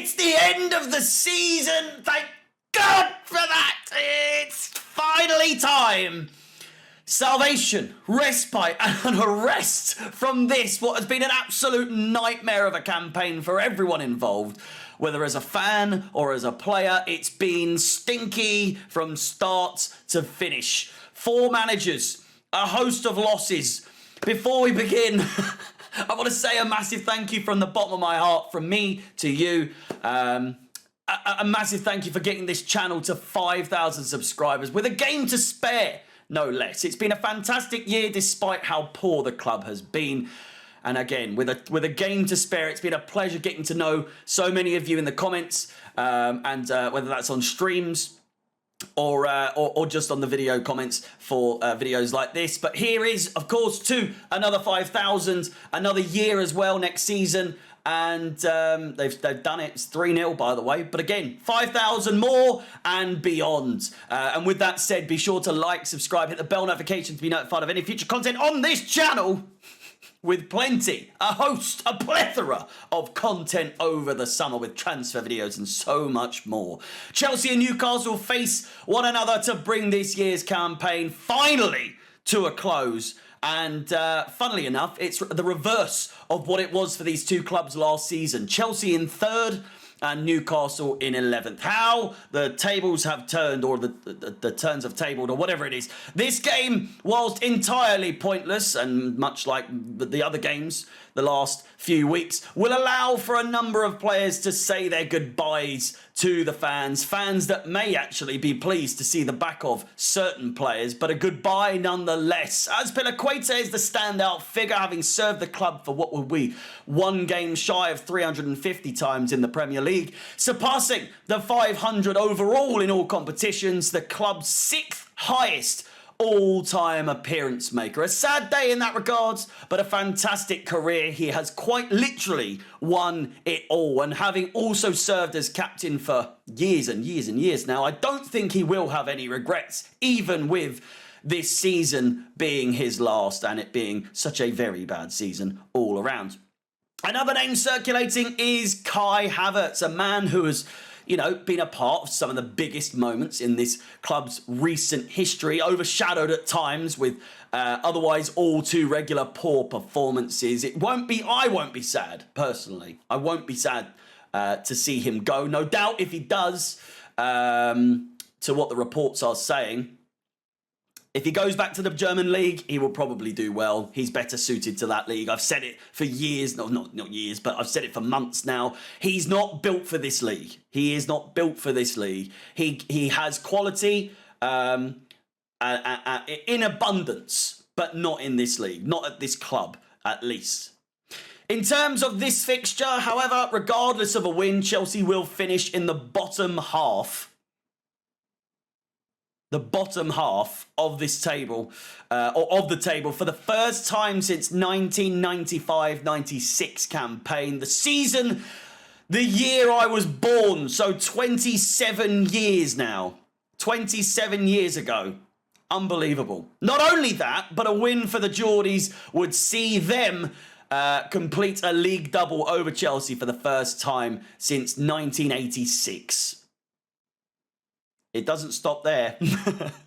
It's the end of the season. Thank God for that. It's finally time. Salvation, respite, and a rest from this, what has been an absolute nightmare of a campaign for everyone involved. Whether as a fan or as a player, it's been stinky from start to finish. 4 managers, a host of losses. Before we begin, I want to say a massive thank you from the bottom of my heart, from me to you. A massive thank you for getting this channel to 5,000 subscribers with a game to spare. No less. It's been a fantastic year despite how poor the club has been. And again, with a game to spare, it's been a pleasure getting to know so many of you in the comments, and whether that's on streams or just on the video comments for videos like this. But here is, of course, to another 5,000, another year as well next season. And they've done it. It's 3-0, by the way. But again, 5,000 more and beyond. And with that said, be sure to like, subscribe, hit the bell notification to be notified of any future content on this channel. With plenty, a host, a plethora of content over the summer with transfer videos and so much more. Chelsea and Newcastle face one another to bring this year's campaign finally to a close. And funnily enough, it's the reverse of what it was for these two clubs last season. Chelsea in 3rd and Newcastle in 11th. How the tables have turned, or the turns have tabled, or whatever it is. This game, whilst entirely pointless, and much like the other games the last few weeks, will allow for a number of players to say their goodbyes to the fans. Fans that may actually be pleased to see the back of certain players, but a goodbye nonetheless. Azpilicueta is the standout figure, having served the club for what would be 1 game shy of 350 times in the Premier League, surpassing the 500 overall in all competitions, the club's 6th highest all-time appearance maker. A sad day in that regards, but a fantastic career. He has quite literally won it all, and having also served as captain for years and years and years now, I don't think he will have any regrets, even with this season being his last and it being such a very bad season all around. Another name circulating is Kai Havertz, a man who has, you know, been a part of some of the biggest moments in this club's recent history, overshadowed at times with otherwise all too regular poor performances. I won't be sad, personally. I won't be sad to see him go. No doubt if he does, to what the reports are saying, if he goes back to the German league, he will probably do well. He's better suited to that league. I've said it for years, no, not years, but I've said it for months now. He's not built for this league. He is not built for this league. He has quality in abundance, but not in this league, not at this club, at least. In terms of this fixture, however, regardless of a win, Chelsea will finish in the bottom half. The bottom half of this table, or of the table, for the first time since 1995-96 campaign. The season, the year I was born, so 27 years now. 27 years ago. Unbelievable. Not only that, but a win for the Geordies would see them complete a league double over Chelsea for the first time since 1986. It doesn't stop there.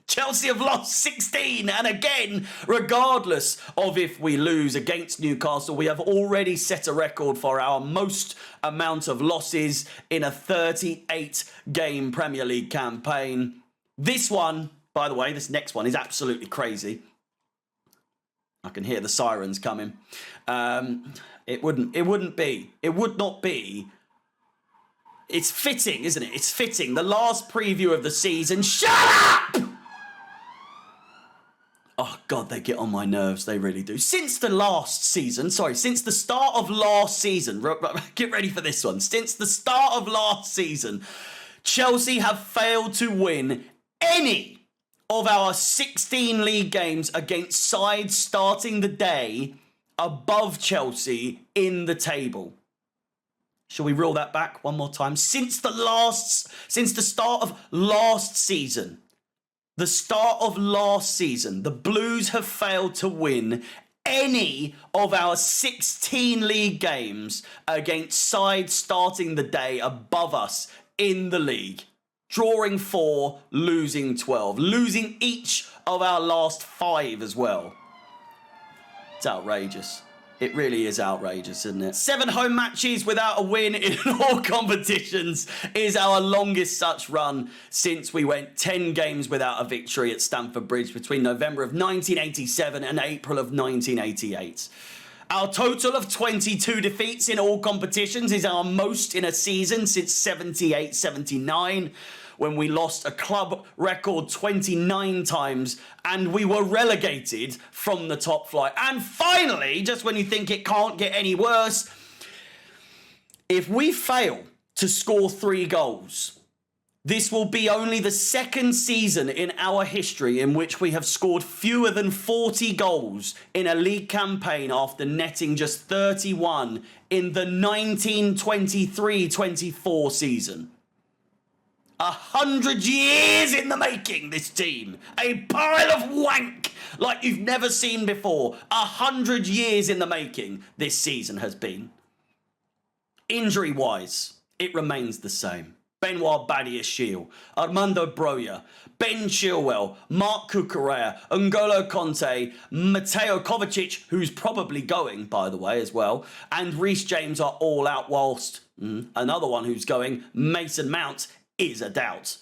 Chelsea have lost 16, and again, regardless of if we lose against Newcastle, we have already set a record for our most amount of losses in a 38-game Premier League campaign. This one, by the way, this next one is absolutely crazy. I can hear the sirens coming. It would not be. It's fitting, isn't it? It's fitting. The last preview of the season. Shut up! Oh, God, they get on my nerves. They really do. Since the start of last season, get ready for this one. Since the start of last season, Chelsea have failed to win any of our 16 league games against sides starting the day above Chelsea in the table. Shall we reel that back one more time? Since the start of last season, the Blues have failed to win any of our 16 league games against sides starting the day above us in the league. Drawing 4, losing 12. Losing each of our last 5 as well. It's outrageous. It really is outrageous, isn't it? 7 home matches without a win in all competitions is our longest such run since we went 10 games without a victory at Stamford Bridge between November of 1987 and April of 1988. Our total of 22 defeats in all competitions is our most in a season since 78-79. When we lost a club record 29 times and we were relegated from the top flight. And finally, just when you think it can't get any worse, if we fail to score 3 goals, this will be only the second season in our history in which we have scored fewer than 40 goals in a league campaign after netting just 31 in the 1923-24 season. 100 years in the making, this team. A pile of wank like you've never seen before. 100 years in the making this season has been. Injury-wise, it remains the same. Benoit Badiashile, Armando Broja, Ben Chilwell, Mark Cucurella, N'Golo Conte, Mateo Kovacic, who's probably going, by the way, as well, and Reece James are all out, whilst another one who's going, Mason Mount, is a doubt.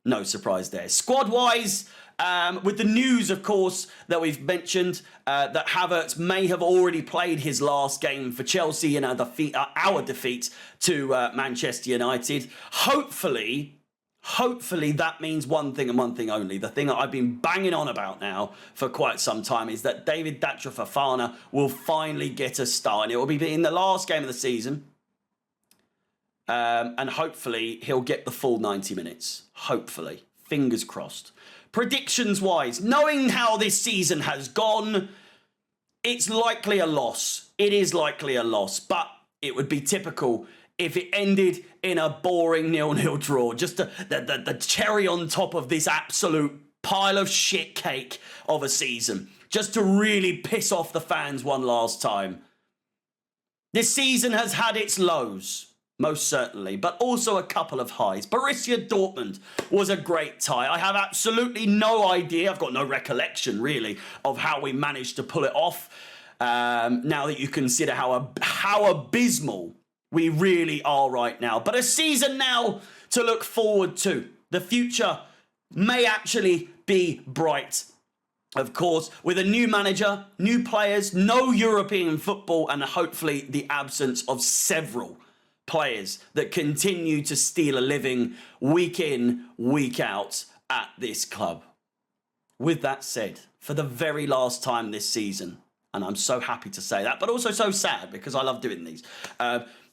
No surprise there. Squad-wise, with the news, of course, that we've mentioned, that Havertz may have already played his last game for Chelsea in our defeat to Manchester United. Hopefully that means one thing and one thing only. The thing that I've been banging on about now for quite some time is that David Datro Fofana will finally get a start. And it will be in the last game of the season. And hopefully he'll get the full 90 minutes. Hopefully. Fingers crossed. Predictions-wise, knowing how this season has gone, it's likely a loss. It is likely a loss, but it would be typical if it ended in a boring 0-0 draw. Just the cherry on top of this absolute pile of shit cake of a season. Just to really piss off the fans one last time. This season has had its lows. Most certainly, but also a couple of highs. Borussia Dortmund was a great tie. I have absolutely no idea, I've got no recollection really, of how we managed to pull it off. Now that you consider how abysmal we really are right now. But a season now to look forward to. The future may actually be bright. Of course, with a new manager, new players, no European football, and hopefully the absence of several players that continue to steal a living week in, week out at this club. With that said, for the very last time this season, and I'm so happy to say that, but also so sad because I love doing these,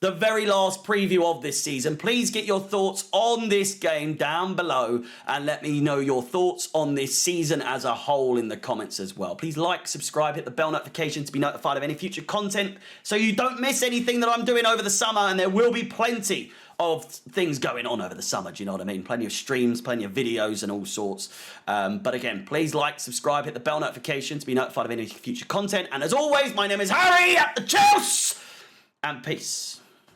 the very last preview of this season, please get your thoughts on this game down below and let me know your thoughts on this season as a whole in the comments as well. Please like, subscribe, hit the bell notification to be notified of any future content so you don't miss anything that I'm doing over the summer, and there will be plenty of things going on over the summer, do you know what I mean? Plenty of streams, plenty of videos and all sorts. But again, please like, subscribe, hit the bell notification to be notified of any future content. And as always, my name is Harry at the Chelsea, and peace.